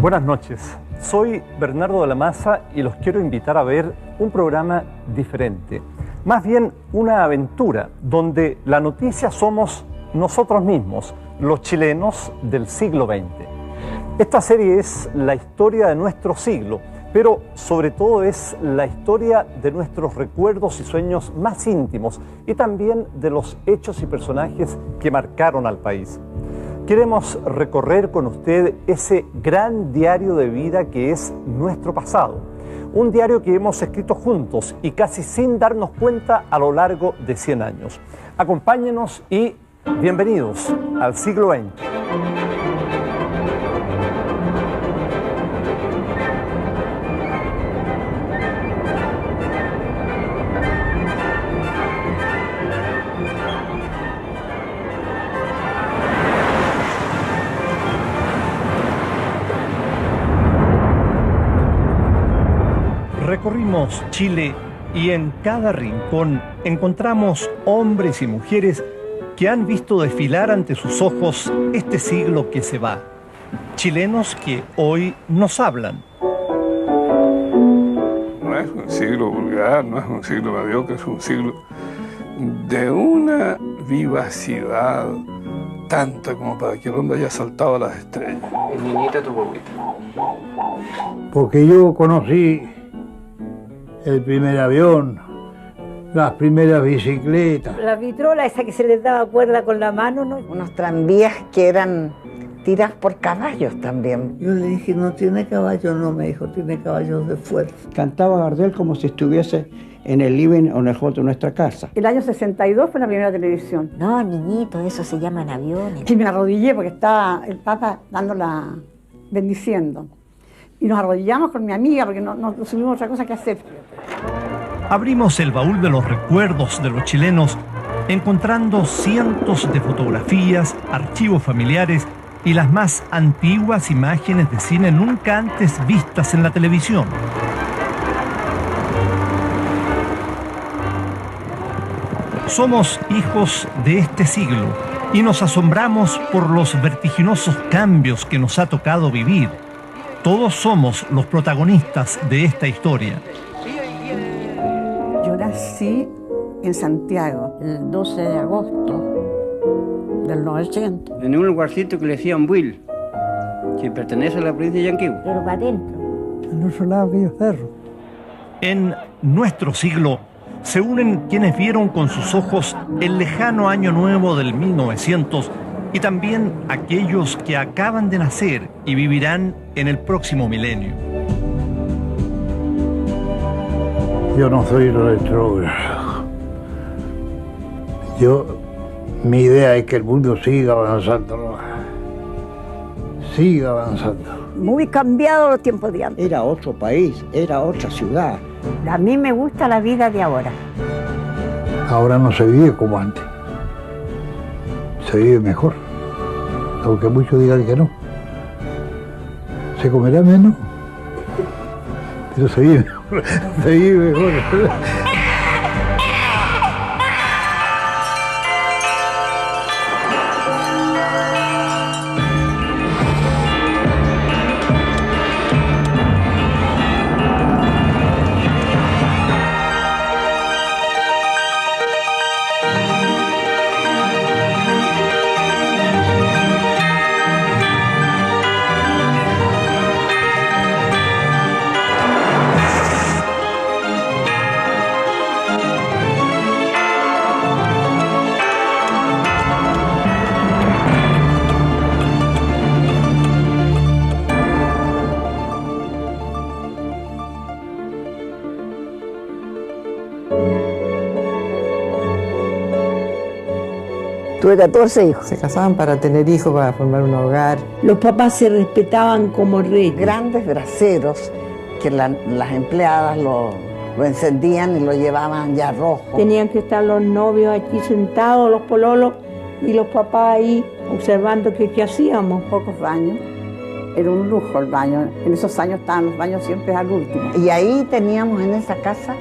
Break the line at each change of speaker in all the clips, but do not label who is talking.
Buenas noches, soy Bernardo de la Maza y los quiero invitar a ver un programa diferente. Más bien una aventura donde la noticia somos nosotros mismos, los chilenos del siglo XX. Esta serie es la historia de nuestro siglo, pero sobre todo es la historia de nuestros recuerdos y sueños más íntimos y también de los hechos y personajes que marcaron al país. Queremos recorrer con usted ese gran diario de vida que es nuestro pasado. Un diario que hemos escrito juntos y casi sin darnos cuenta a lo largo de 100 años. Acompáñenos y bienvenidos al siglo XX. Recorrimos Chile y en cada rincón encontramos hombres y mujeres que han visto desfilar ante sus ojos este siglo que se va. Chilenos que hoy nos hablan.
No es un siglo vulgar, no es un siglo mediocre, es un siglo de una vivacidad tanta como para que el hombre haya saltado a las estrellas.
Niñita, tu guaguita.
Porque yo conocí el primer avión, las primeras bicicletas.
La vitrola esa que se les daba cuerda con la mano, ¿no?
Unos tranvías que eran tirados por caballos también.
Yo le dije, no tiene caballo, no, me dijo, tiene caballos de fuerza.
Cantaba Gardel como si estuviese en el living o en el hall de nuestra casa.
El año 62 fue la primera televisión.
No, niñito, eso se llaman aviones.
Y me arrodillé porque estaba el Papa dándola, bendiciendo. Y nos arrodillamos con mi amiga porque no tuvimos otra cosa que hacer.
Abrimos el baúl de los recuerdos de los chilenos, encontrando cientos de fotografías, archivos familiares y las más antiguas imágenes de cine nunca antes vistas en la televisión. Somos hijos de este siglo y nos asombramos por los vertiginosos cambios que nos ha tocado vivir. Todos somos los protagonistas de esta historia.
Yo nací en Santiago
El 12 de agosto del 900.
En un lugarcito que le decían Buil, que pertenece a la provincia de Yanquihue.
Pero para adentro.
En otro lado aquellos cerros.
En nuestro siglo se unen quienes vieron con sus ojos el lejano año nuevo del 1900 y también aquellos que acaban de nacer y vivirán en el próximo milenio.
Yo no soy retrógrado. Mi idea es que el mundo siga avanzando. Siga avanzando.
Muy cambiado los tiempos de antes.
Era otro país, era otra ciudad.
A mí me gusta la vida de ahora.
Ahora no se vive como antes. Se vive mejor. Aunque muchos digan que no. Se comerá menos, pero se vive mejor. Se vive mejor.
Tuve 14 hijos.
Se casaban para tener hijos, para formar un hogar.
Los papás se respetaban como reyes.
Grandes braseros que las empleadas lo encendían y lo llevaban ya rojo.
Tenían que estar los novios aquí sentados, los pololos, y los papás ahí observando qué hacíamos.
Pocos baños. Era un lujo el baño. En esos años estaban los baños siempre al último.
Y ahí teníamos en esa casa,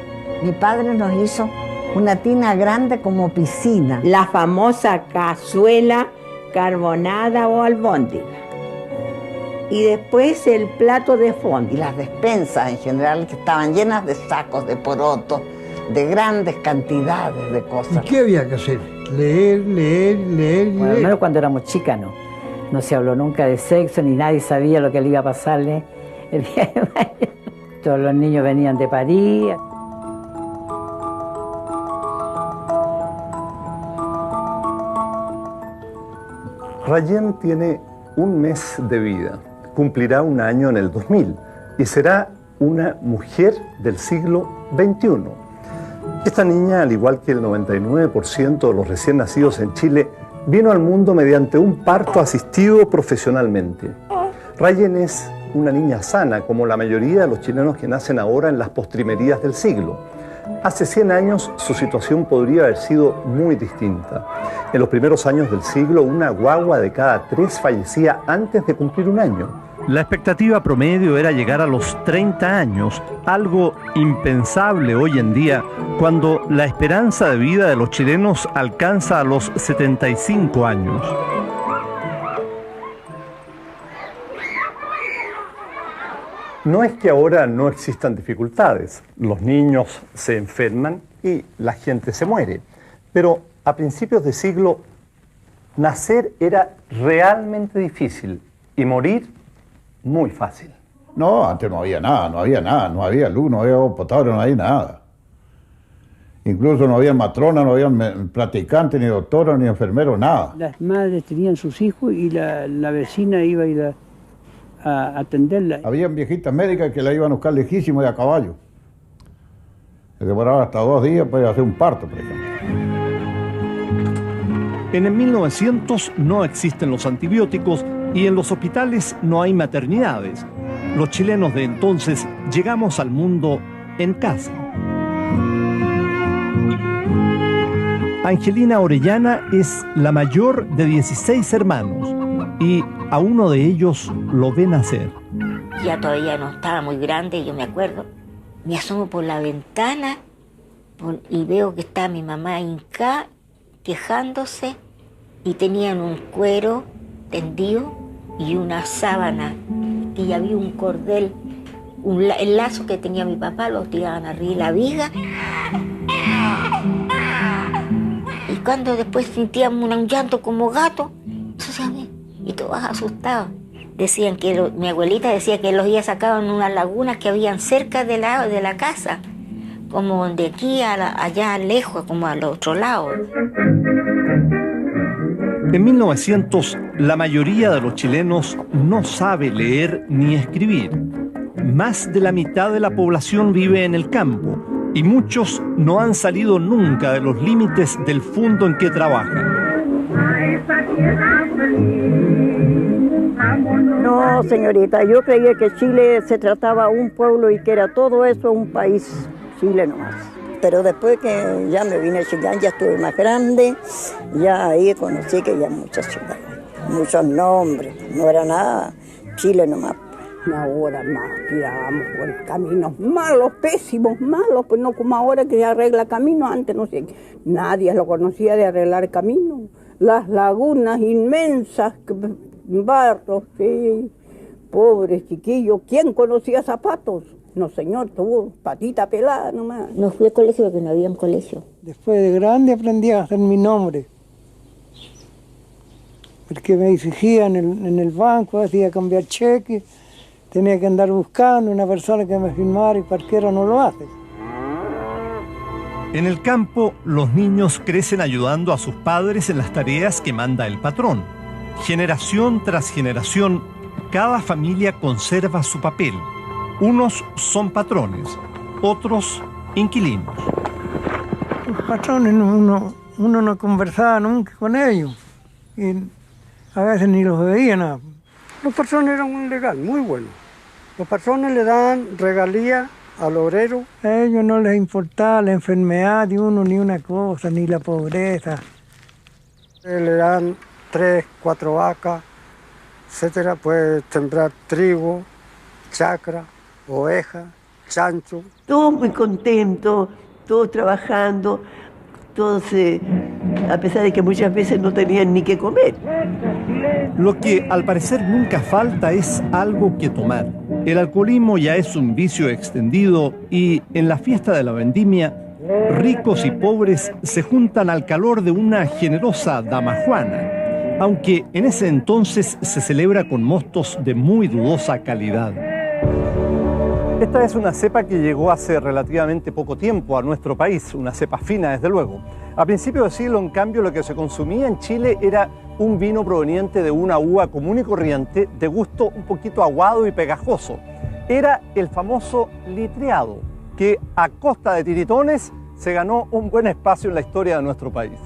mi padre nos hizo una tina grande como piscina.
La famosa cazuela carbonada o albóndiga. y después el plato de fondo.
Y las despensas en general, que estaban llenas de sacos de porotos, de grandes cantidades de cosas.
¿Y qué había que hacer? Leer, leer, leer,
Bueno, al
leer.
menos cuando éramos chicas no se habló nunca de sexo, ni nadie sabía lo que le iba a pasarle el día de mañana. Todos los niños venían de París.
Rayen tiene un mes de vida, cumplirá un año en el 2000 y será una mujer del siglo XXI. Esta niña, al igual que el 99% de los recién nacidos en Chile, vino al mundo mediante un parto asistido profesionalmente. Rayen es una niña sana, como la mayoría de los chilenos que nacen ahora en las postrimerías del siglo. Hace 100 años su situación podría haber sido muy distinta. En los primeros años del siglo, una guagua de cada 3 fallecía antes de cumplir un año. La expectativa promedio era llegar a los 30 años, algo impensable hoy en día, cuando la esperanza de vida de los chilenos alcanza a los 75 años. No es que ahora no existan dificultades, los niños se enferman y la gente se muere, pero a principios de siglo nacer era realmente difícil y morir muy fácil.
No, antes no había nada, no había luz, no había agua potable, no había nada. Incluso no había matrona, no había practicante, ni doctora, ni enfermero, nada.
Las madres tenían sus hijos y la vecina iba a ir a atenderla.
Habían viejitas médicas que la iban a buscar lejísimo y a caballo. Se demoraba hasta 2 días para hacer un parto, por ejemplo.
En el 1900 no existen los antibióticos y en los hospitales no hay maternidades. Los chilenos de entonces llegamos al mundo en casa. Angelina Orellana es la mayor de 16 hermanos y a uno de ellos lo ve nacer.
Ya todavía no estaba muy grande, yo me acuerdo. Me asomo por la ventana y veo que está mi mamá hincada, quejándose, y tenían un cuero tendido y una sábana, y había un cordel, el lazo que tenía mi papá, lo tiraban arriba de la viga. Y cuando después sentíamos un llanto como gato, y todos asustados. Decían que mi abuelita decía que los días sacaban unas lagunas que habían cerca de la casa, como de aquí allá lejos, como al otro lado.
En 1900, la mayoría de los chilenos no sabe leer ni escribir. Más de la mitad de la población vive en el campo y muchos no han salido nunca de los límites del fundo en que trabajan.
No, señorita, yo creía que Chile se trataba un pueblo y que era todo eso un país, Chile nomás. Pero después que ya me vine a Chillán, ya estuve más grande, ya ahí conocí que ya muchas ciudades, muchos nombres, no era nada, Chile nomás.
Ahora más tirábamos por caminos malos, pésimos, malos, pues no como ahora que se arregla caminos, antes no sé, nadie lo conocía de arreglar caminos, las lagunas inmensas, barros, sí, pobres chiquillos, ¿quién conocía zapatos? No, señor, tuvo patita pelada nomás.
No fui al colegio porque no había un colegio.
Después de grande aprendí a hacer mi nombre. Porque me exigían en el banco, hacía cambiar cheques, tenía que andar buscando una persona que me firmara y cualquiera no lo hace.
En el campo, los niños crecen ayudando a sus padres en las tareas que manda el patrón. Generación tras generación, cada familia conserva su papel. Unos son patrones, otros inquilinos.
Los patrones uno no conversaba nunca con ellos. Y a veces ni los veía nada.
Los patrones eran un legal, muy buenos. Los patrones le dan regalía al obrero.
A ellos no les importaba la enfermedad de uno, ni una cosa, ni la pobreza.
Le dan 3, 4 vacas, etcétera. Puede sembrar trigo, chacra, oveja, chancho.
Todos muy contentos, todos trabajando, todos
a pesar de que muchas veces no tenían ni qué comer.
Lo que al parecer nunca falta es algo que tomar. El alcoholismo ya es un vicio extendido y en la fiesta de la vendimia, ricos y pobres se juntan al calor de una generosa damajuana, aunque en ese entonces se celebra con mostos de muy dudosa calidad. Esta es una cepa que llegó hace relativamente poco tiempo a nuestro país, una cepa fina desde luego. A principios del siglo, en cambio, lo que se consumía en Chile era un vino proveniente de una uva común y corriente, de gusto un poquito aguado y pegajoso. Era el famoso litreado, que a costa de tiritones se ganó un buen espacio en la historia de nuestro país.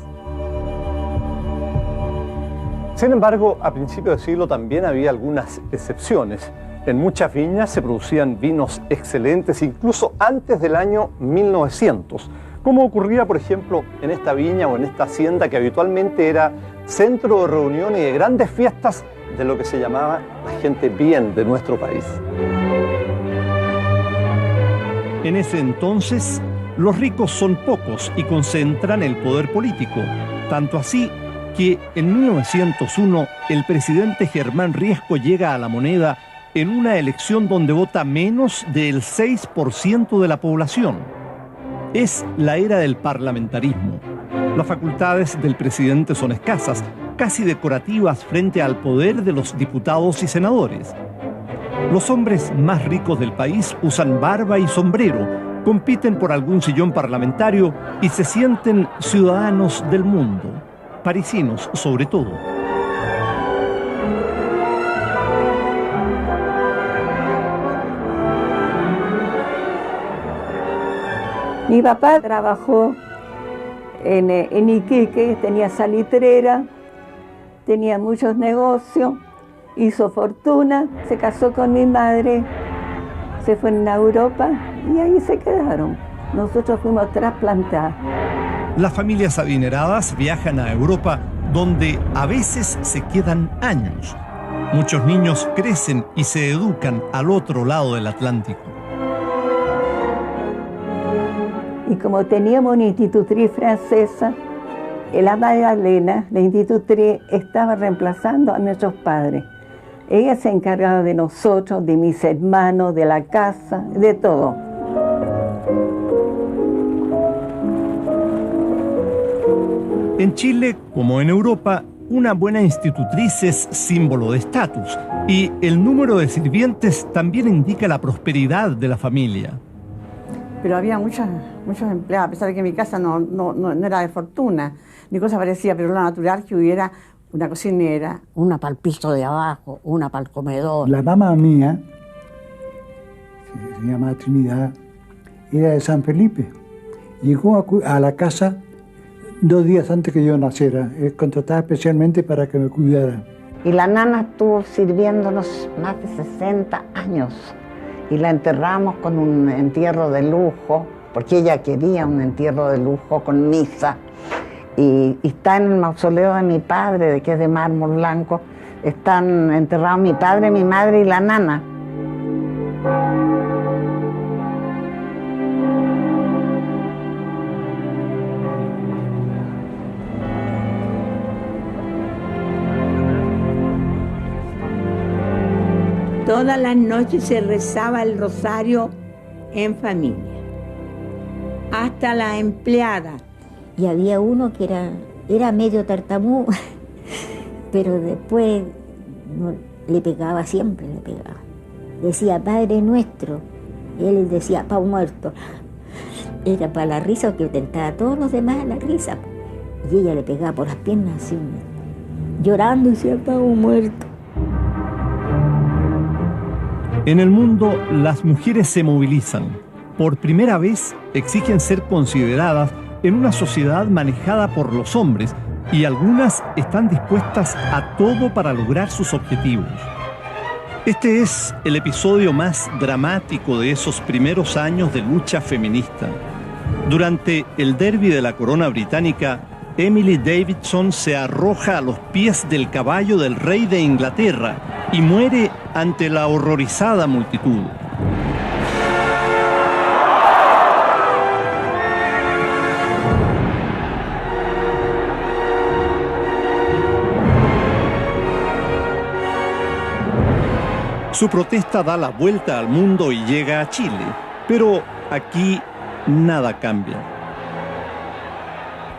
Sin embargo, a principios del siglo también había algunas excepciones. En muchas viñas se producían vinos excelentes, incluso antes del año 1900, como ocurría, por ejemplo, en esta viña o en esta hacienda que habitualmente era centro de reunión y de grandes fiestas de lo que se llamaba la gente bien de nuestro país. En ese entonces, los ricos son pocos y concentran el poder político, tanto así que en 1901 el presidente Germán Riesco llega a la moneda en una elección donde vota menos del 6% de la población. Es la era del parlamentarismo. Las facultades del presidente son escasas, casi decorativas frente al poder de los diputados y senadores. Los hombres más ricos del país usan barba y sombrero, compiten por algún sillón parlamentario y se sienten ciudadanos del mundo, parisinos sobre todo.
Mi papá trabajó en Iquique, tenía salitrera, tenía muchos negocios, hizo fortuna, se casó con mi madre, se fue a Europa y ahí se quedaron. Nosotros fuimos trasplantados.
Las familias adineradas viajan a Europa, donde a veces se quedan años. Muchos niños crecen y se educan al otro lado del Atlántico.
Y como teníamos una institutriz francesa, la Magdalena, la institutriz, estaba reemplazando a nuestros padres. Ella se encargaba de nosotros, de mis hermanos, de la casa, de todo.
En Chile, como en Europa, una buena institutriz es símbolo de estatus y el número de sirvientes también indica la prosperidad de la familia.
Pero había muchos empleados, a pesar de que mi casa no era de fortuna, ni cosa parecía, pero lo natural que hubiera una cocinera.
Una para el piso de abajo, una para el comedor.
La mamá mía, se llama Trinidad, era de San Felipe. Llegó a la casa 2 días antes que yo naciera, contratada especialmente para que me cuidara.
Y la nana estuvo sirviéndonos más de 60 años. Y la enterramos con un entierro de lujo, porque ella quería un entierro de lujo con misa. Y está en el mausoleo de mi padre, que es de mármol blanco. Están enterrados mi padre, mi madre y la nana.
Todas las noches se rezaba el rosario en familia, hasta la empleada.
Y había uno que era medio tartamudo, pero después le pegaba, siempre le pegaba. Decía, Padre Nuestro, y él decía, Pau Muerto. Era para la risa, que tentaba a todos los demás la risa. Y ella le pegaba por las piernas así, llorando, y decía, Pau Muerto.
En el mundo, las mujeres se movilizan. Por primera vez, exigen ser consideradas en una sociedad manejada por los hombres y algunas están dispuestas a todo para lograr sus objetivos. Este es el episodio más dramático de esos primeros años de lucha feminista. Durante el derbi de la corona británica, Emily Davidson se arroja a los pies del caballo del rey de Inglaterra y muere ante la horrorizada multitud. Su protesta da la vuelta al mundo y llega a Chile, pero aquí nada cambia.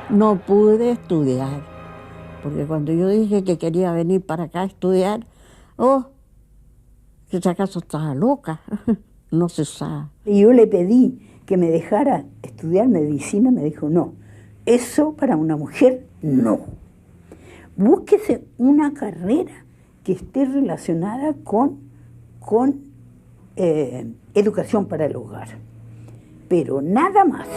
No pude estudiar, porque cuando yo dije que quería venir para acá a estudiar, que si acaso estaba loca, no se sabe.
Y yo le pedí que me dejara estudiar medicina, me dijo, no, eso para una mujer no. Búsquese una carrera que esté relacionada con educación para el hogar, pero nada más.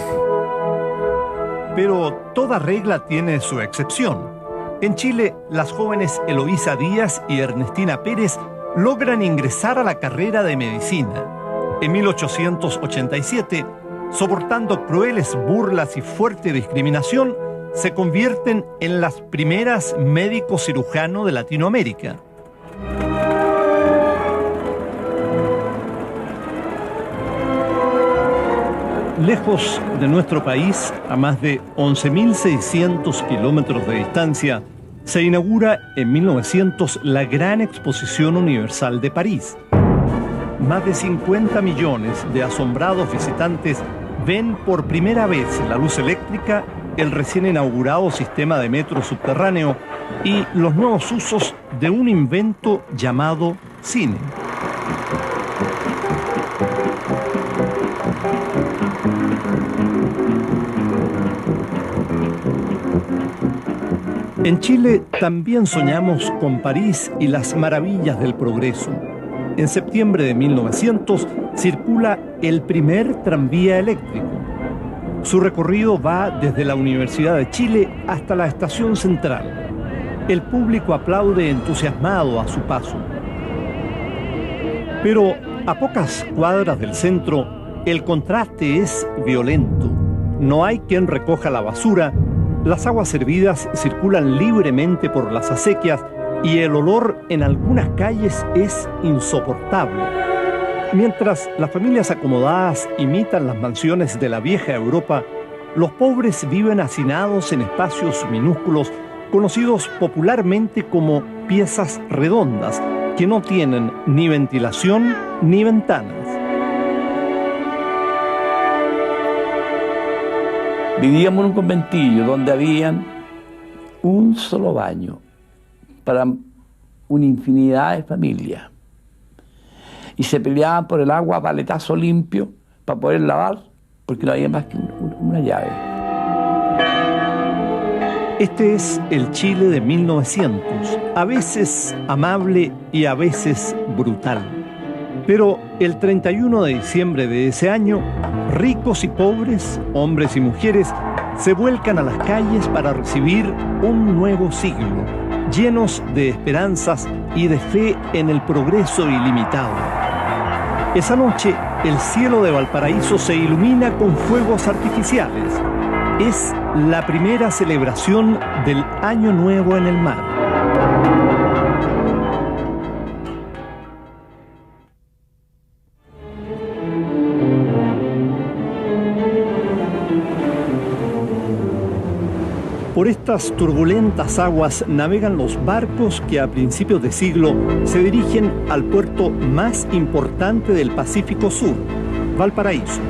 Pero toda regla tiene su excepción. En Chile, las jóvenes Eloísa Díaz y Ernestina Pérez logran ingresar a la carrera de medicina. En 1887, soportando crueles burlas y fuerte discriminación, se convierten en las primeras médicos cirujanos de Latinoamérica. Lejos de nuestro país, a más de 11.600 kilómetros de distancia, se inaugura en 1900 la Gran Exposición Universal de París. Más de 50 millones de asombrados visitantes ven por primera vez la luz eléctrica, el recién inaugurado sistema de metro subterráneo y los nuevos usos de un invento llamado cine. En Chile también soñamos con París y las maravillas del progreso. En septiembre de 1900 circula el primer tranvía eléctrico. Su recorrido va desde la Universidad de Chile hasta la Estación Central. El público aplaude entusiasmado a su paso. Pero a pocas cuadras del centro, el contraste es violento. No hay quien recoja la basura, las aguas servidas circulan libremente por las acequias y el olor en algunas calles es insoportable. Mientras las familias acomodadas imitan las mansiones de la vieja Europa, los pobres viven hacinados en espacios minúsculos conocidos popularmente como piezas redondas, que no tienen ni ventilación ni ventanas.
Vivíamos en un conventillo donde habían un solo baño para una infinidad de familias. Y se peleaban por el agua a paletazo limpio para poder lavar, porque no había más que una llave.
Este es el Chile de 1900, a veces amable y a veces brutal. Pero el 31 de diciembre de ese año, ricos y pobres, hombres y mujeres, se vuelcan a las calles para recibir un nuevo siglo, llenos de esperanzas y de fe en el progreso ilimitado. Esa noche, el cielo de Valparaíso se ilumina con fuegos artificiales. Es la primera celebración del Año Nuevo en el mar. Por estas turbulentas aguas navegan los barcos que a principios de siglo se dirigen al puerto más importante del Pacífico Sur, Valparaíso.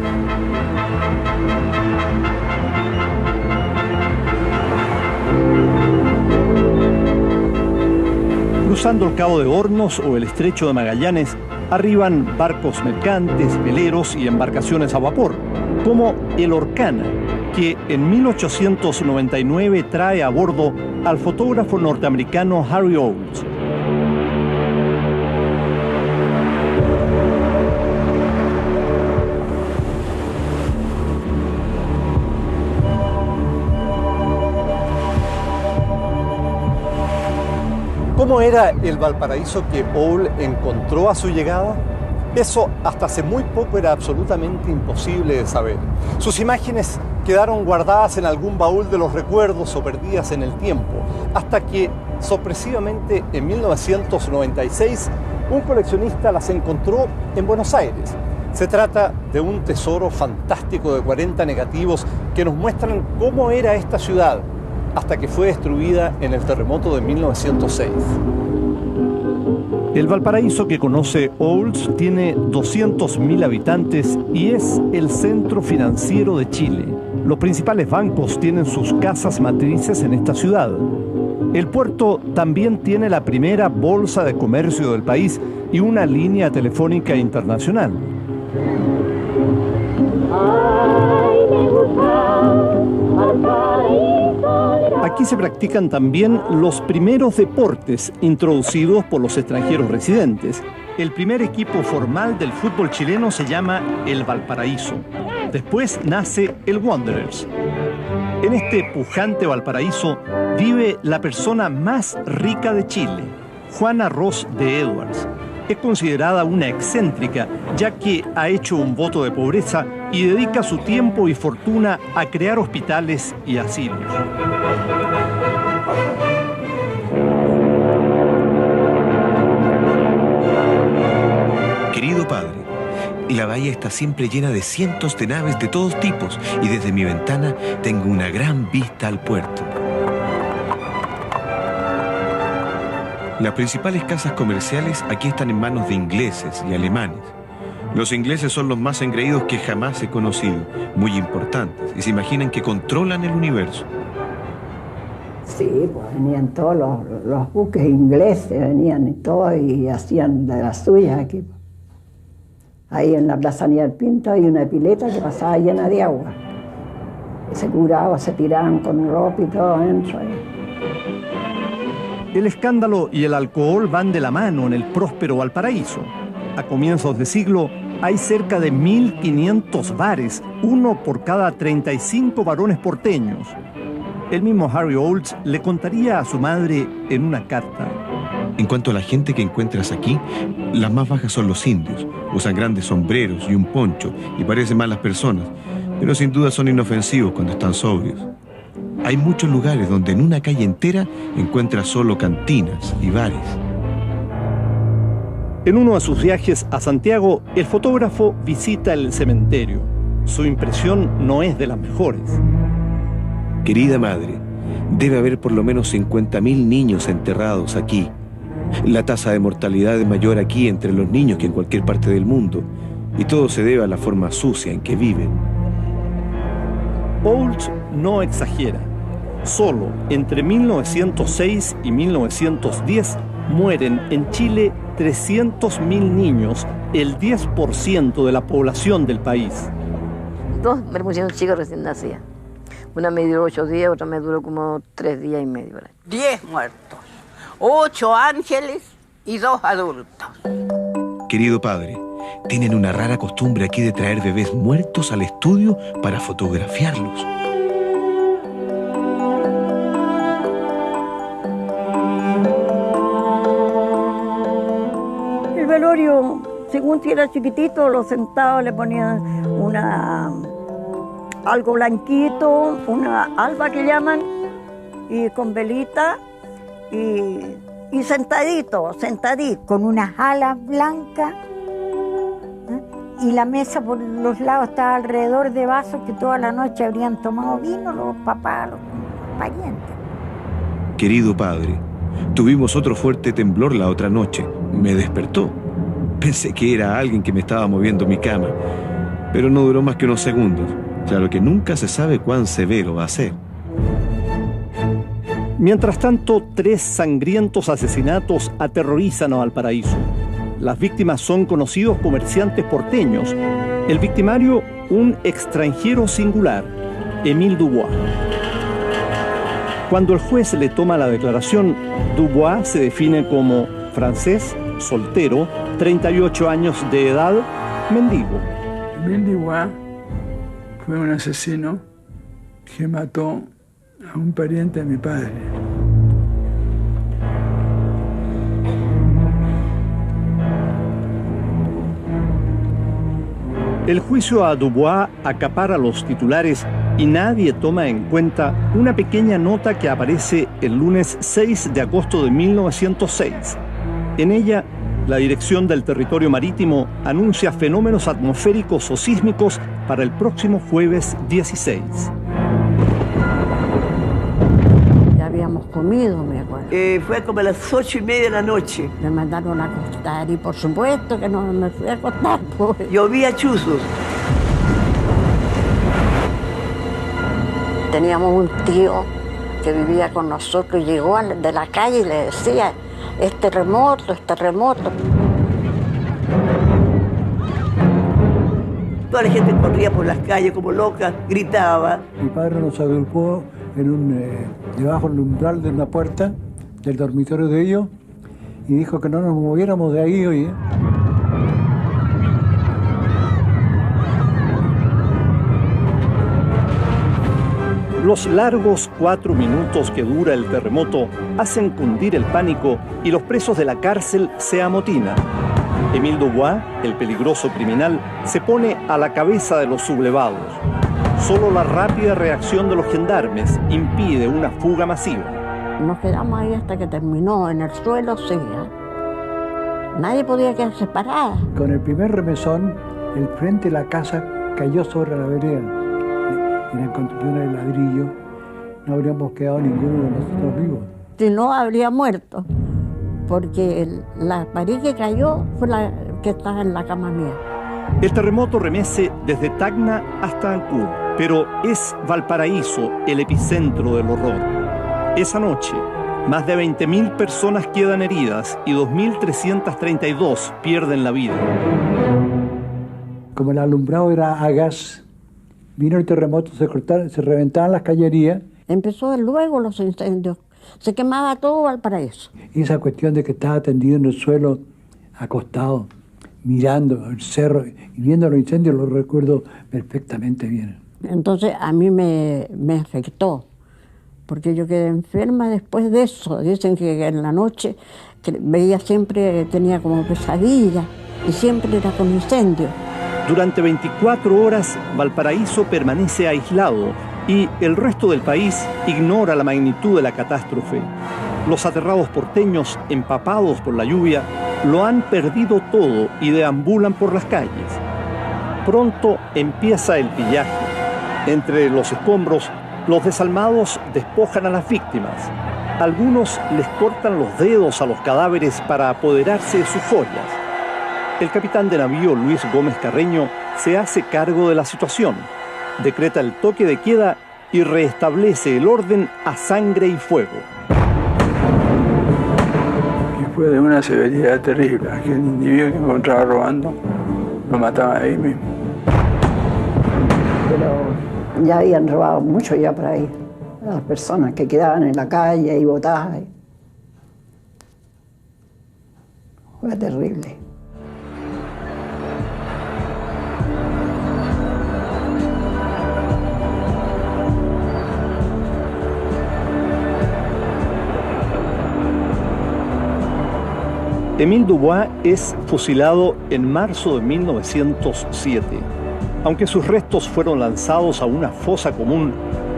Cruzando el Cabo de Hornos o el Estrecho de Magallanes, arriban barcos mercantes, veleros y embarcaciones a vapor, como el Orcana, que en 1899 trae a bordo al fotógrafo norteamericano Harry Olds. ¿Cómo era el Valparaíso que Olds encontró a su llegada? Eso hasta hace muy poco era absolutamente imposible de saber. Sus imágenes quedaron guardadas en algún baúl de los recuerdos o perdidas en el tiempo, hasta que, sorpresivamente, en 1996, un coleccionista las encontró en Buenos Aires. Se trata de un tesoro fantástico de 40 negativos que nos muestran cómo era esta ciudad, hasta que fue destruida en el terremoto de 1906. El Valparaíso que conoce Olds tiene 200.000 habitantes y es el centro financiero de Chile. Los principales bancos tienen sus casas matrices en esta ciudad. El puerto también tiene la primera bolsa de comercio del país y una línea telefónica internacional. Aquí se practican también los primeros deportes introducidos por los extranjeros residentes. El primer equipo formal del fútbol chileno se llama el Valparaíso. Después nace el Wanderers. En este pujante Valparaíso vive la persona más rica de Chile, Juana Ros de Edwards. Es considerada una excéntrica, ya que ha hecho un voto de pobreza y dedica su tiempo y fortuna a crear hospitales y asilos.
Querido padre, la bahía está siempre llena de cientos de naves de todos tipos y desde mi ventana tengo una gran vista al puerto. Las principales casas comerciales aquí están en manos de ingleses y alemanes. Los ingleses son los más engreídos que jamás he conocido, muy importantes, y se imaginan que controlan el universo.
Sí, pues venían todos los buques ingleses, venían y todos y hacían de las suyas aquí. Ahí en la Plaza Aníbal Pinto hay una pileta que pasaba llena de agua. Se curaban, se tiraban con ropa y todo adentro.
El escándalo y el alcohol van de la mano en el próspero Valparaíso. A comienzos de siglo hay cerca de 1.500 bares, uno por cada 35 varones porteños. El mismo Harry Olds le contaría a su madre en una carta.
En cuanto a la gente que encuentras aquí, las más bajas son los indios. Usan grandes sombreros y un poncho y parecen malas personas, pero sin duda son inofensivos cuando están sobrios. Hay muchos lugares donde en una calle entera encuentras solo cantinas y bares.
En uno de sus viajes a Santiago, el fotógrafo visita el cementerio. Su impresión no es de las mejores.
Querida madre, debe haber por lo menos 50.000 niños enterrados aquí. La tasa de mortalidad es mayor aquí entre los niños que en cualquier parte del mundo, y todo se debe a la forma sucia en que viven.
Olds no exagera. Solo entre 1906 y 1910 mueren en Chile 300.000 niños, el 10% de la población del país.
Dos me pusieron chicas recién nacidas. Una me duró 8 días, otra me duró como 3 días y medio.
10 muertos, 8 ángeles y 2 adultos.
Querido padre, tienen una rara costumbre aquí de traer bebés muertos al estudio para fotografiarlos.
El velorio, según si era chiquitito, lo sentaban, le ponían algo blanquito, una alba que llaman, y con velita, y sentadito.
Con unas alas blancas, y la mesa por los lados estaba alrededor de vasos que toda la noche habrían tomado vino los papás, los parientes.
Querido padre, tuvimos otro fuerte temblor la otra noche. Me despertó. Pensé que era alguien que me estaba moviendo mi cama, pero no duró más que unos segundos. Claro que nunca se sabe cuán severo va a ser.
Mientras tanto, 3 sangrientos asesinatos aterrorizan a Valparaíso. Las víctimas son conocidos comerciantes porteños. El victimario, un extranjero singular, Émile Dubois. Cuando el juez le toma la declaración, Dubois se define como francés, soltero, 38 años de edad, mendigo.
Émile Dubois fue un asesino que mató a un pariente de mi padre.
El juicio a Dubois acapara los titulares y nadie toma en cuenta una pequeña nota que aparece el lunes 6 de agosto de 1906. En ella, la Dirección del Territorio Marítimo anuncia fenómenos atmosféricos o sísmicos para el próximo jueves 16.
Ya habían
habíamos comido, me acuerdo.
Fue como a las 8:30 de la noche.
Me mandaron a acostar y por supuesto que no me fui a acostar. Pues.
Llovía chuzos.
Teníamos un tío que vivía con nosotros y llegó de la calle y le decía, es terremoto, es terremoto.
Toda la gente corría por las calles como loca, gritaba.
Mi padre nos agrupó debajo del umbral de una puerta del dormitorio de ellos y dijo que no nos moviéramos de ahí, oye.
Los largos 4 minutos que dura el terremoto hacen cundir el pánico y los presos de la cárcel se amotinan. Émile Dubois, el peligroso criminal, se pone a la cabeza de los sublevados. Solo la rápida reacción de los gendarmes impide una fuga masiva.
Nos quedamos ahí hasta que terminó, en el suelo, sí. Nadie podía quedarse parada.
Con el primer remesón, el frente de la casa cayó sobre la vereda. En la construcción de ladrillo, no habríamos quedado ninguno de nosotros vivos.
Si no, habría muerto, porque la pared que cayó fue la que estaba en la cama mía.
El terremoto remece desde Tacna hasta Ancud, pero es Valparaíso el epicentro del horror. Esa noche, más de 20.000 personas quedan heridas y 2.332 pierden la vida.
Como el alumbrado era a gas, vino el terremoto, se reventaban las cañerías.
Empezó luego los incendios, se quemaba todo Valparaíso.
Y esa cuestión de que estaba tendido en el suelo, acostado, mirando el cerro y viendo los incendios, lo recuerdo perfectamente bien.
Entonces a mí me afectó, porque yo quedé enferma después de eso. Dicen que en la noche que veía siempre, tenía como pesadilla y siempre era con incendio.
Durante 24 horas, Valparaíso permanece aislado y el resto del país ignora la magnitud de la catástrofe. Los aterrados porteños, empapados por la lluvia, lo han perdido todo y deambulan por las calles. Pronto empieza el pillaje. Entre los escombros, los desalmados despojan a las víctimas. Algunos les cortan los dedos a los cadáveres para apoderarse de sus joyas. El capitán de navío Luis Gómez Carreño se hace cargo de la situación, decreta el toque de queda y restablece el orden a sangre y fuego.
Y fue de una severidad terrible. Aquel individuo que encontraba robando lo mataba ahí mismo.
Pero ya habían robado mucho ya por ahí. Las personas que quedaban en la calle y botadas. Fue terrible.
Émile Dubois es fusilado en marzo de 1907. Aunque sus restos fueron lanzados a una fosa común,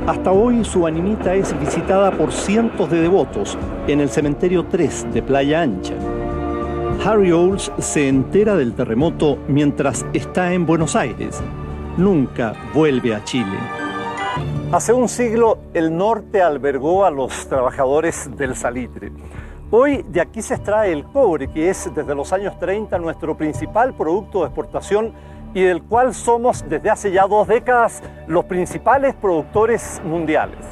hasta hoy su animita es visitada por cientos de devotos en el cementerio 3 de Playa Ancha. Harry Olds se entera del terremoto mientras está en Buenos Aires. Nunca vuelve a Chile. Hace un siglo, el norte albergó a los trabajadores del salitre. Hoy de aquí se extrae el cobre, que es desde los años 30 nuestro principal producto de exportación y del cual somos desde hace ya 2 décadas los principales productores mundiales.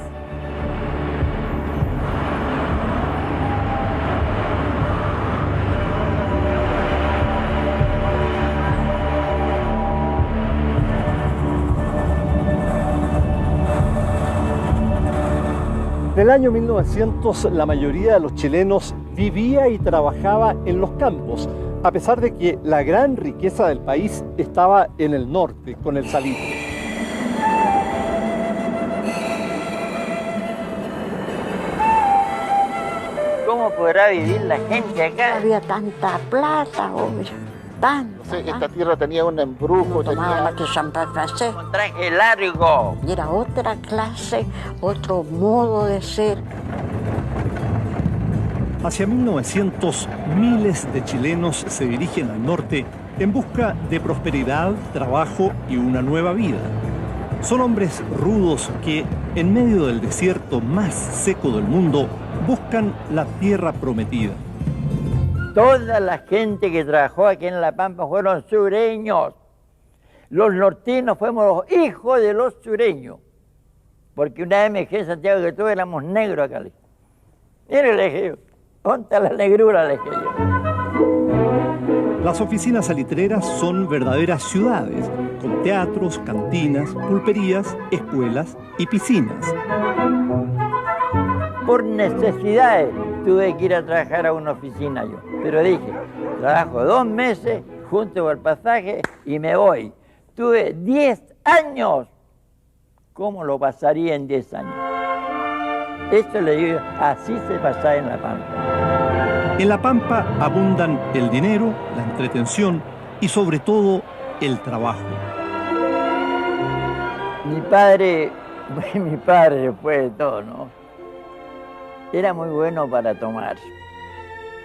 En el año 1900, la mayoría de los chilenos vivía y trabajaba en los campos, a pesar de que la gran riqueza del país estaba en el norte, con el salitre.
¿Cómo podrá vivir la gente acá?
Había tanta plata, hombre.
Esta tierra tenía un embrujo.
Tomaba más que champán francés.
Un traje largo.
Y era otra clase, otro modo de ser.
Hacia 1900, miles de chilenos se dirigen al norte en busca de prosperidad, trabajo y una nueva vida. Son hombres rudos que, en medio del desierto más seco del mundo, buscan la tierra prometida.
Toda la gente que trabajó aquí en La Pampa fueron sureños. Los nortinos fuimos los hijos de los sureños. Porque una vez me dije en Santiago que todos éramos negros acá. Mire, le dije yo, ¿dónde está la negrura? Le dije yo.
Las oficinas salitreras son verdaderas ciudades, con teatros, cantinas, pulperías, escuelas y piscinas.
Por necesidades tuve que ir a trabajar a una oficina yo. Pero dije, trabajo 2 meses, junto el pasaje y me voy. Tuve 10 años. ¿Cómo lo pasaría en 10 años? Esto le digo, así se pasa en La Pampa.
En La Pampa abundan el dinero, la entretención y sobre todo el trabajo.
Mi padre después de todo, ¿no? Era muy bueno para tomar.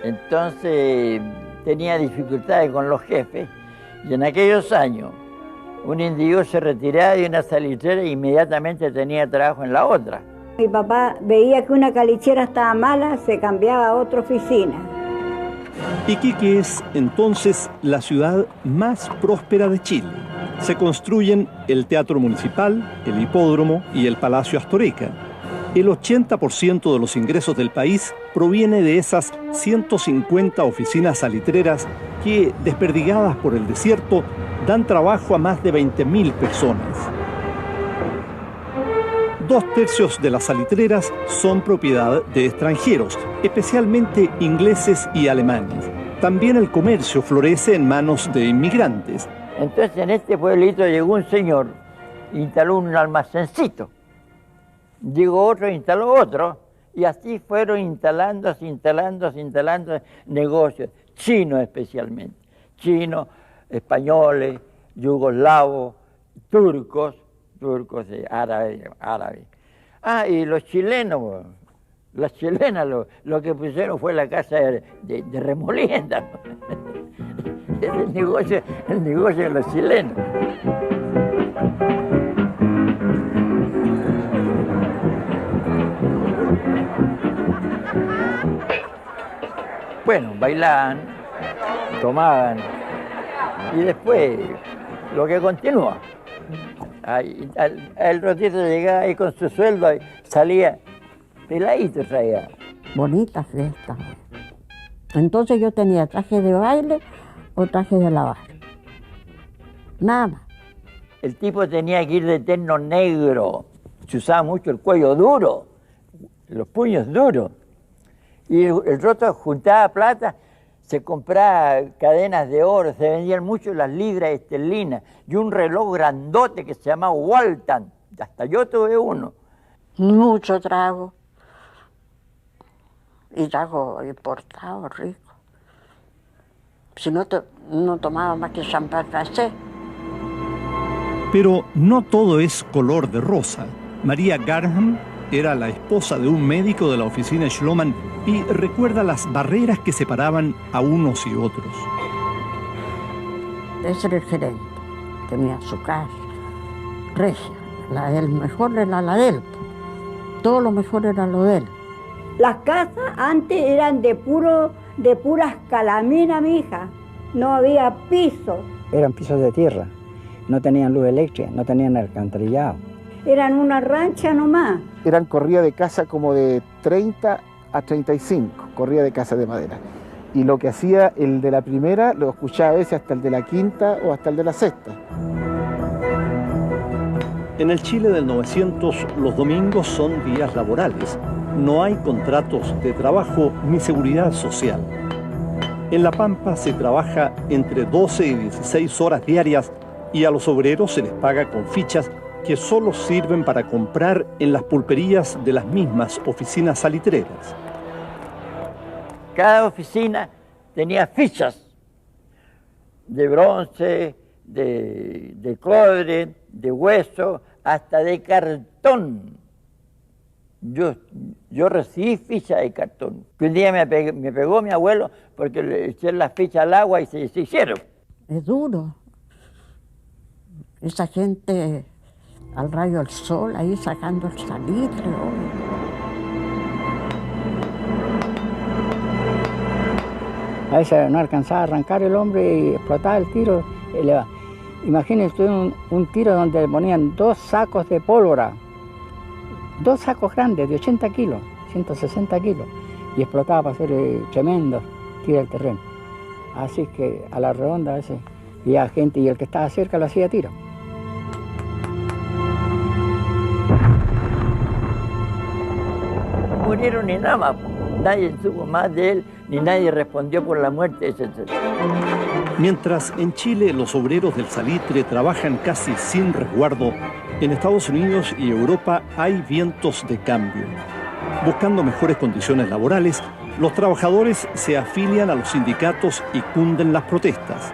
Entonces tenía dificultades con los jefes y en aquellos años un individuo se retiraba de una salitrera e inmediatamente tenía trabajo en la otra.
Mi papá veía que una calichera estaba mala, se cambiaba a otra oficina.
Iquique es entonces la ciudad más próspera de Chile. Se construyen el Teatro Municipal, el Hipódromo y el Palacio Astoreca. El 80% de los ingresos del país proviene de esas 150 oficinas salitreras que, desperdigadas por el desierto, dan trabajo a más de 20.000 personas. 2/3 de las salitreras son propiedad de extranjeros, especialmente ingleses y alemanes. También el comercio florece en manos de inmigrantes.
Entonces en este pueblito llegó un señor, instaló un almacencito. Llegó otro, instaló otro. Y así fueron instalando negocios, chinos especialmente. Chinos, españoles, yugoslavos, turcos árabes. Ah, y los chilenos, las chilenas lo que pusieron fue la casa de remolienda. Es el negocio de los chilenos. Bueno, bailaban, tomaban y después lo que continúa. El rotito llegaba ahí con su sueldo y salía peladito, traía.
Bonita fiesta. Entonces yo tenía traje de baile o traje de lavar. Nada.
El tipo tenía que ir de terno negro. Se usaba mucho el cuello duro, los puños duros. Y el roto juntaba plata, se compraba cadenas de oro, se vendían mucho las libras esterlinas y un reloj grandote que se llamaba Walton. Hasta yo tuve uno.
Mucho trago. Y trago importado, rico. Si no, no tomaba más que champán francés.
Pero no todo es color de rosa. María Garham era la esposa de un médico de la oficina Schloman y recuerda las barreras que separaban a unos y otros.
Ese era el gerente, tenía su casa, regia, el mejor era la de él, todo lo mejor era lo de él.
Las casas antes eran de puras calaminas, mi hija, no había piso.
Eran pisos de tierra, no tenían luz eléctrica, no tenían alcantarillado.
Eran una rancha nomás.
Eran corridas de casa como de 30 a 35, corridas de casa de madera. Y lo que hacía el de la primera, lo escuchaba a veces hasta el de la quinta o hasta el de la sexta.
En el Chile del 900, los domingos son días laborales. No hay contratos de trabajo ni seguridad social. En La Pampa se trabaja entre 12 y 16 horas diarias y a los obreros se les paga con fichas que solo sirven para comprar en las pulperías de las mismas oficinas salitreras.
Cada oficina tenía fichas de bronce, de cobre, de hueso, hasta de cartón. Yo recibí fichas de cartón. Un día me pegó mi abuelo porque le eché las fichas al agua y se hicieron.
Es duro. Esa gente al rayo del sol, ahí sacando el salitre.
A veces no alcanzaba a arrancar el hombre y explotaba el tiro. Imagínense un tiro donde le ponían 2 sacos de pólvora, 2 sacos grandes de 80 kilos, 160 kilos, y explotaba para hacer tremendos tiros al terreno. Así que a la redonda a veces había gente y el que estaba cerca lo hacía tiro.
Murieron y nada más. Nadie supo más de él, ni nadie respondió por la muerte de ese.
Mientras en Chile los obreros del salitre trabajan casi sin resguardo, en Estados Unidos y Europa hay vientos de cambio. Buscando mejores condiciones laborales, los trabajadores se afilian a los sindicatos y cunden las protestas.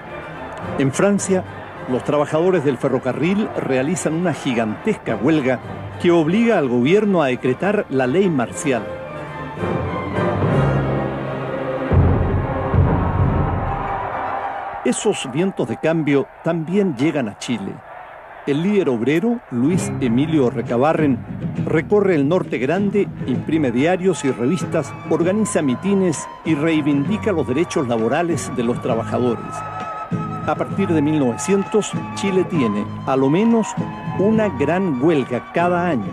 En Francia, los trabajadores del ferrocarril realizan una gigantesca huelga que obliga al gobierno a decretar la ley marcial. Esos vientos de cambio también llegan a Chile. El líder obrero, Luis Emilio Recabarren, recorre el Norte Grande, imprime diarios y revistas, organiza mitines y reivindica los derechos laborales de los trabajadores. A partir de 1900, Chile tiene, a lo menos, una gran huelga cada año.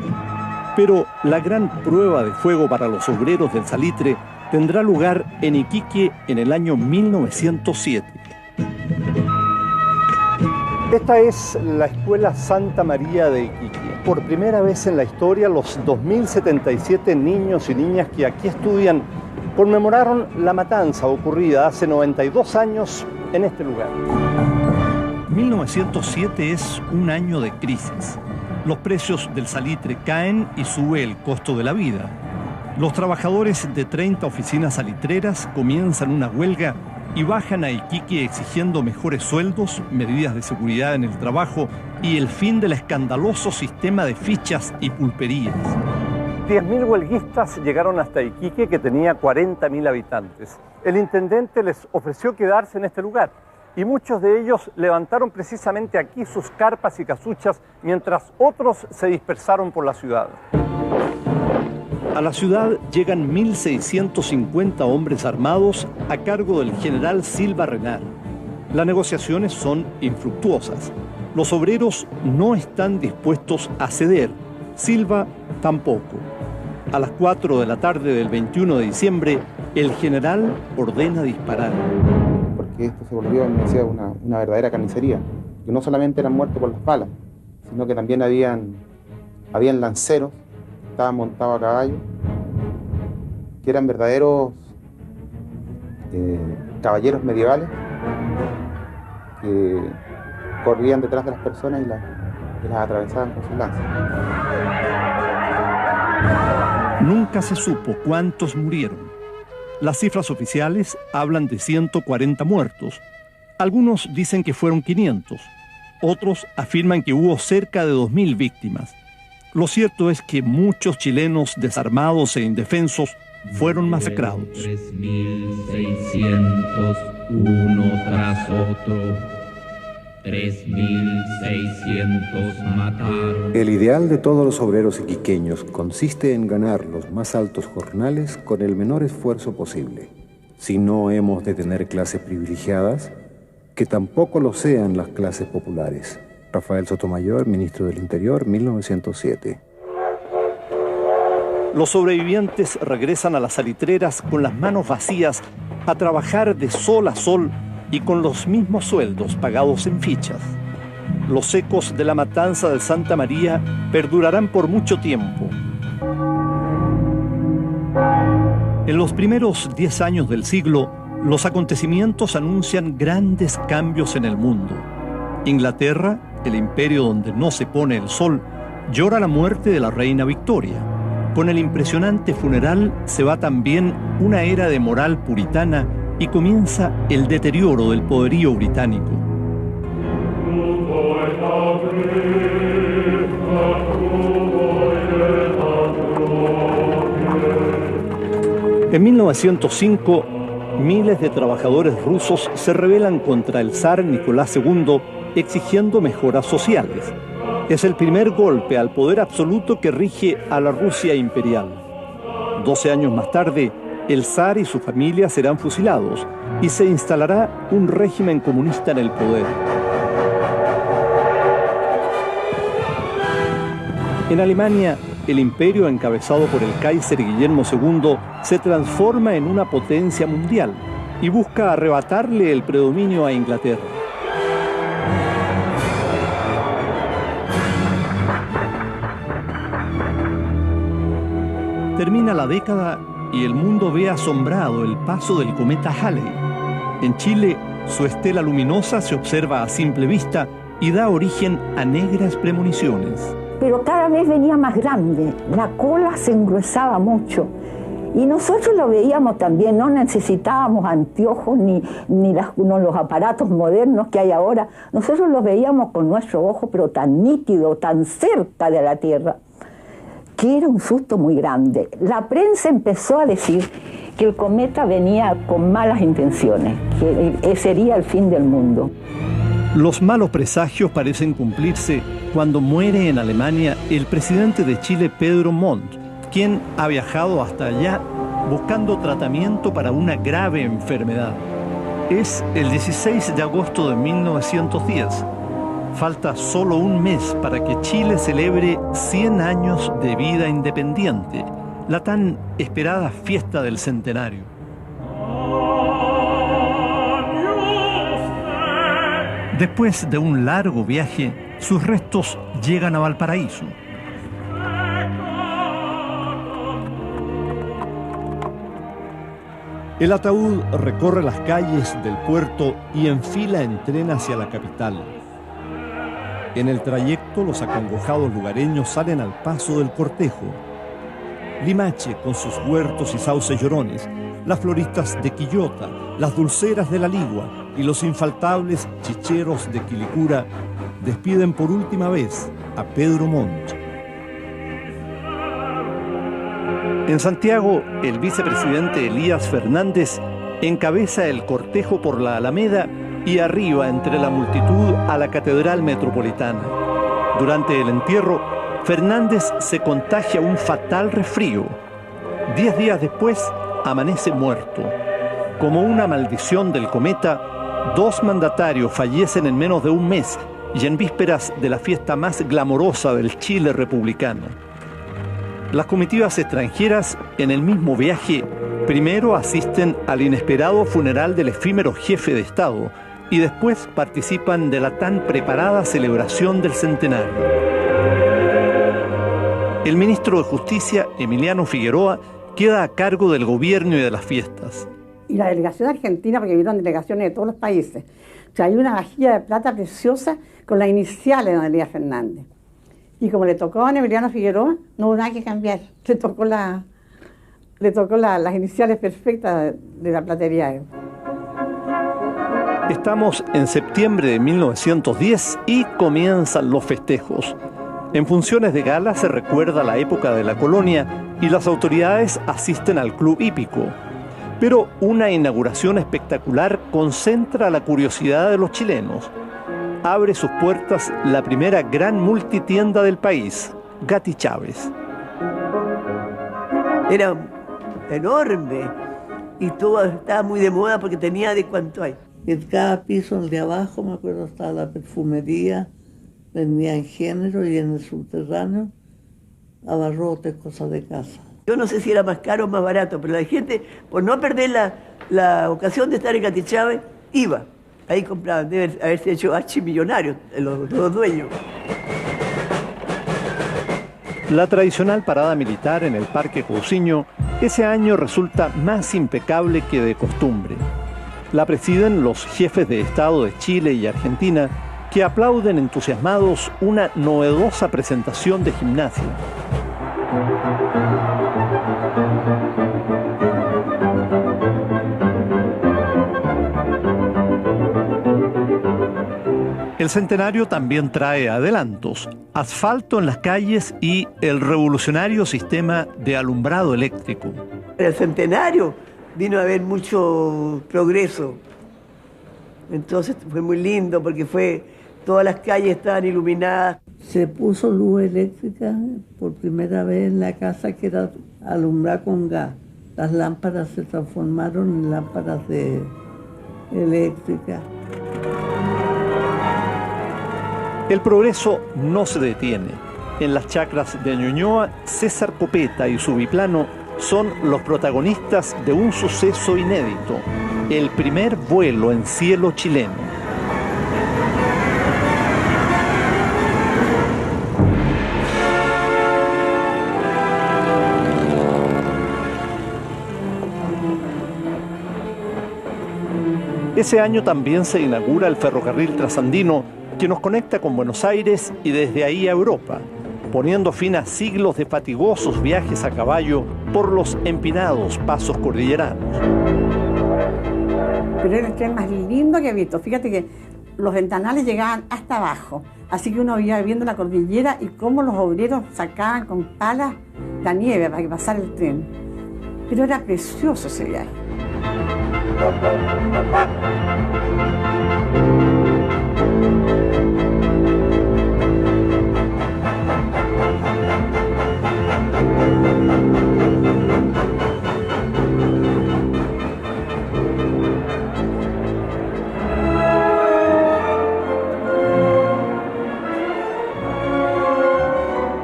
Pero la gran prueba de fuego para los obreros del salitre tendrá lugar en Iquique en el año 1907. Esta es la Escuela Santa María de Iquique. Por primera vez en la historia, los 2.077 niños y niñas que aquí estudian conmemoraron la matanza ocurrida hace 92 años en este lugar. 1907 es un año de crisis. Los precios del salitre caen y sube el costo de la vida. Los trabajadores de 30 oficinas salitreras comienzan una huelga y bajan a Iquique exigiendo mejores sueldos, medidas de seguridad en el trabajo y el fin del escandaloso sistema de fichas y pulperías. 10.000 huelguistas llegaron hasta Iquique, que tenía 40.000 habitantes. El intendente les ofreció quedarse en este lugar y muchos de ellos levantaron precisamente aquí sus carpas y casuchas mientras otros se dispersaron por la ciudad. A la ciudad llegan 1.650 hombres armados a cargo del general Silva Renard. Las negociaciones son infructuosas. Los obreros no están dispuestos a ceder. Silva tampoco. A las 4 de la tarde del 21 de diciembre, el general ordena disparar.
Porque esto se volvió, me decía, una verdadera carnicería. Que no solamente eran muertos por las balas, sino que también habían lanceros, estaban montados a caballo, que eran verdaderos caballeros medievales que corrían detrás de las personas y las atravesaban con sus lanzas.
Nunca se supo cuántos murieron. Las cifras oficiales hablan de 140 muertos. Algunos dicen que fueron 500. Otros afirman que hubo cerca de 2.000 víctimas. Lo cierto es que muchos chilenos desarmados e indefensos fueron masacrados.
3.600, uno tras otro. 3.600 mataron.
El ideal de todos los obreros iquiqueños consiste en ganar los más altos jornales con el menor esfuerzo posible. Si no hemos de tener clases privilegiadas, que tampoco lo sean las clases populares. Rafael Sotomayor, ministro del Interior, 1907.
Los sobrevivientes regresan a las salitreras con las manos vacías a trabajar de sol a sol y con los mismos sueldos pagados en fichas. Los ecos de la matanza del Santa María perdurarán por mucho tiempo. En los primeros 10 años del siglo, los acontecimientos anuncian grandes cambios en el mundo. Inglaterra, el imperio donde no se pone el sol, llora la muerte de la reina Victoria. Con el impresionante funeral se va también una era de moral puritana y comienza el deterioro del poderío británico. En 1905, miles de trabajadores rusos se rebelan contra el zar Nicolás II exigiendo mejoras sociales. Es el primer golpe al poder absoluto que rige a la Rusia imperial. 12 años más tarde, el zar y su familia serán fusilados y se instalará un régimen comunista en el poder. En Alemania, el imperio encabezado por el Kaiser Guillermo II se transforma en una potencia mundial y busca arrebatarle el predominio a Inglaterra. Termina la década y el mundo ve asombrado el paso del cometa Halley. En Chile, su estela luminosa se observa a simple vista y da origen a negras premoniciones.
Pero cada vez venía más grande, la cola se engruesaba mucho. Y nosotros lo veíamos también, no necesitábamos anteojos ni los aparatos modernos que hay ahora. Nosotros los veíamos con nuestro ojo, pero tan nítido, tan cerca de la Tierra, que era un susto muy grande. La prensa empezó a decir que el cometa venía con malas intenciones, que sería el fin del mundo.
Los malos presagios parecen cumplirse cuando muere en Alemania el presidente de Chile, Pedro Montt, quien ha viajado hasta allá buscando tratamiento para una grave enfermedad. Es el 16 de agosto de 1910. Falta solo un mes para que Chile celebre 100 años de vida independiente, la tan esperada fiesta del centenario. Después de un largo viaje, sus restos llegan a Valparaíso. El ataúd recorre las calles del puerto y en fila entrena hacia la capital. En el trayecto, los acongojados lugareños salen al paso del cortejo. Limache, con sus huertos y sauces llorones, las floristas de Quillota, las dulceras de la Ligua y los infaltables chicheros de Quilicura despiden por última vez a Pedro Montt. En Santiago, el vicepresidente Elías Fernández encabeza el cortejo por la Alameda y arriba entre la multitud a la Catedral Metropolitana. Durante el entierro, Fernández se contagia un fatal resfrío. 10 días después, amanece muerto. Como una maldición del cometa, 2 mandatarios fallecen en menos de un mes y en vísperas de la fiesta más glamorosa del Chile republicano. Las comitivas extranjeras, en el mismo viaje, primero asisten al inesperado funeral del efímero jefe de Estado y después participan de la tan preparada celebración del centenario. El ministro de Justicia, Emiliano Figueroa, queda a cargo del gobierno y de las fiestas.
Y la delegación argentina, porque vieron delegaciones de todos los países. O sea, hay una vajilla de plata preciosa con las iniciales de don Elías Fernández. Y como le tocó a don Emiliano Figueroa, no hubo nada que cambiar. Le tocó las iniciales perfectas de la platería.
Estamos en septiembre de 1910 y comienzan los festejos. En funciones de gala se recuerda la época de la colonia y las autoridades asisten al club hípico. Pero una inauguración espectacular concentra la curiosidad de los chilenos. Abre sus puertas la primera gran multitienda del país, Gatti Chávez.
Era enorme y todo estaba muy de moda porque tenía de cuánto hay.
En cada piso, el de abajo, me acuerdo, estaba la perfumería, vendían género, y en el subterráneo abarrotes, cosas de casa.
Yo no sé si era más caro o más barato, pero la gente, por no perder la ocasión de estar en Gatti Chávez, iba. Ahí compraban, deben haberse hecho archimillonarios los dueños.
La tradicional parada militar en el Parque Cousiño ese año resulta más impecable que de costumbre. La presiden los jefes de Estado de Chile y Argentina, que aplauden entusiasmados una novedosa presentación de gimnasia. El centenario también trae adelantos, asfalto en las calles y el revolucionario sistema de alumbrado eléctrico.
El centenario vino a haber mucho progreso. Entonces fue muy lindo porque todas las calles estaban iluminadas.
Se puso luz eléctrica por primera vez en la casa, que era alumbrada con gas. Las lámparas se transformaron en lámparas eléctricas.
El progreso no se detiene. En las chacras de Ñuñoa, César Copeta y su biplano son los protagonistas de un suceso inédito, el primer vuelo en cielo chileno. Ese año también se inaugura el ferrocarril trasandino que nos conecta con Buenos Aires y desde ahí a Europa, poniendo fin a siglos de fatigosos viajes a caballo por los empinados pasos cordilleranos.
Pero era el tren más lindo que he visto. Fíjate que los ventanales llegaban hasta abajo, así que uno iba viendo la cordillera y cómo los obreros sacaban con palas la nieve para que pasara el tren. Pero era precioso ese viaje.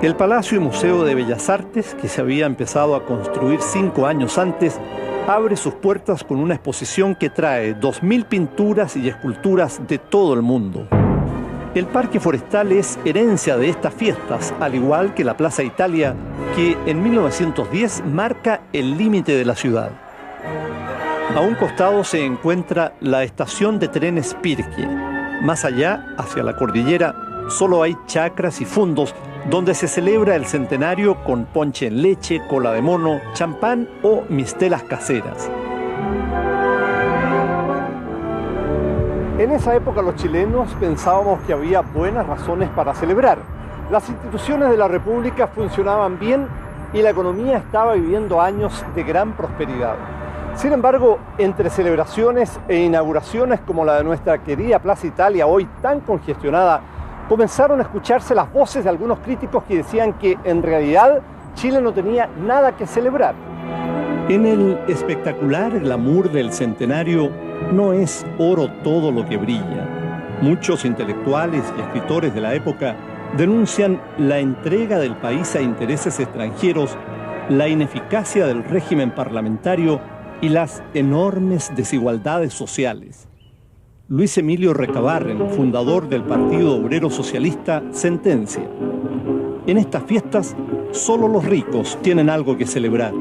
El Palacio y Museo de Bellas Artes, que se había empezado a construir 5 años antes, abre sus puertas con una exposición que trae 2.000 pinturas y esculturas de todo el mundo. El Parque Forestal es herencia de estas fiestas, al igual que la Plaza Italia, que en 1910 marca el límite de la ciudad. A un costado se encuentra la estación de trenes Pirque. Más allá, hacia la cordillera, solo hay chacras y fundos donde se celebra el centenario con ponche en leche, cola de mono, champán o mistelas caseras. En esa época los chilenos pensábamos que había buenas razones para celebrar. Las instituciones de la República funcionaban bien y la economía estaba viviendo años de gran prosperidad. Sin embargo, entre celebraciones e inauguraciones como la de nuestra querida Plaza Italia, hoy tan congestionada, comenzaron a escucharse las voces de algunos críticos que decían que en realidad Chile no tenía nada que celebrar. En el espectacular glamour del centenario no es oro todo lo que brilla. Muchos intelectuales y escritores de la época denuncian la entrega del país a intereses extranjeros, la ineficacia del régimen parlamentario y las enormes desigualdades sociales. Luis Emilio Recabarren, fundador del Partido Obrero Socialista, sentencia: en estas fiestas, solo los ricos tienen algo que celebrar.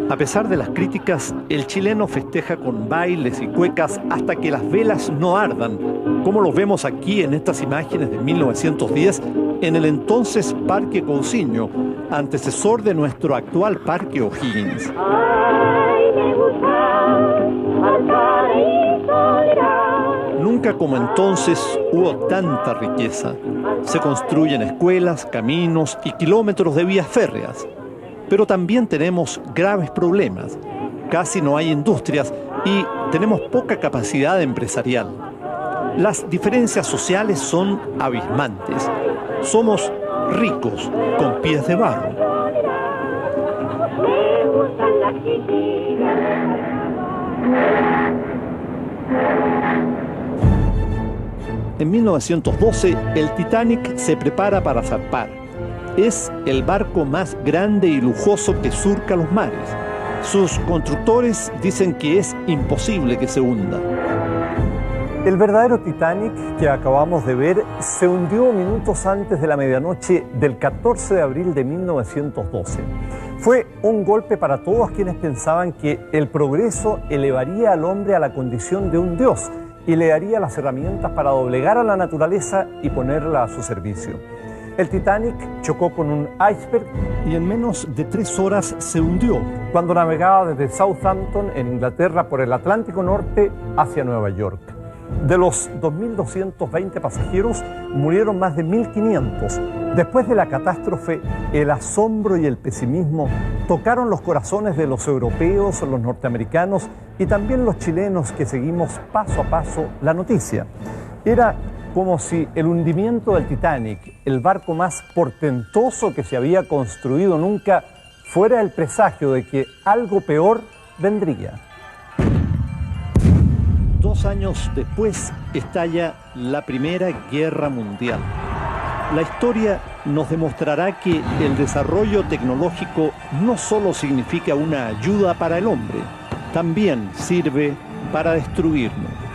A pesar de las críticas, el chileno festeja con bailes y cuecas hasta que las velas no ardan, como los vemos aquí en estas imágenes de 1910 en el entonces Parque Cousiño, antecesor de nuestro actual Parque O'Higgins. Nunca como entonces hubo tanta riqueza. Se construyen escuelas, caminos y kilómetros de vías férreas. Pero también tenemos graves problemas. Casi no hay industrias y tenemos poca capacidad empresarial. Las diferencias sociales son abismantes. Somos ricos con pies de barro. En 1912, el Titanic se prepara para zarpar. Es el barco más grande y lujoso que surca los mares. Sus constructores dicen que es imposible que se hunda. El verdadero Titanic que acabamos de ver se hundió minutos antes de la medianoche del 14 de abril de 1912. Fue un golpe para todos quienes pensaban que el progreso elevaría al hombre a la condición de un dios y le daría las herramientas para doblegar a la naturaleza y ponerla a su servicio. El Titanic chocó con un iceberg y en menos de 3 horas se hundió cuando navegaba desde Southampton, en Inglaterra, por el Atlántico Norte hacia Nueva York. De los 2.220 pasajeros, murieron más de 1.500. Después de la catástrofe, el asombro y el pesimismo tocaron los corazones de los europeos, los norteamericanos y también los chilenos que seguimos paso a paso la noticia. Era como si el hundimiento del Titanic, el barco más portentoso que se había construido nunca, fuera el presagio de que algo peor vendría.
2 años después estalla la Primera Guerra Mundial. La historia nos demostrará que el desarrollo tecnológico no solo significa una ayuda para el hombre, también sirve para destruirnos.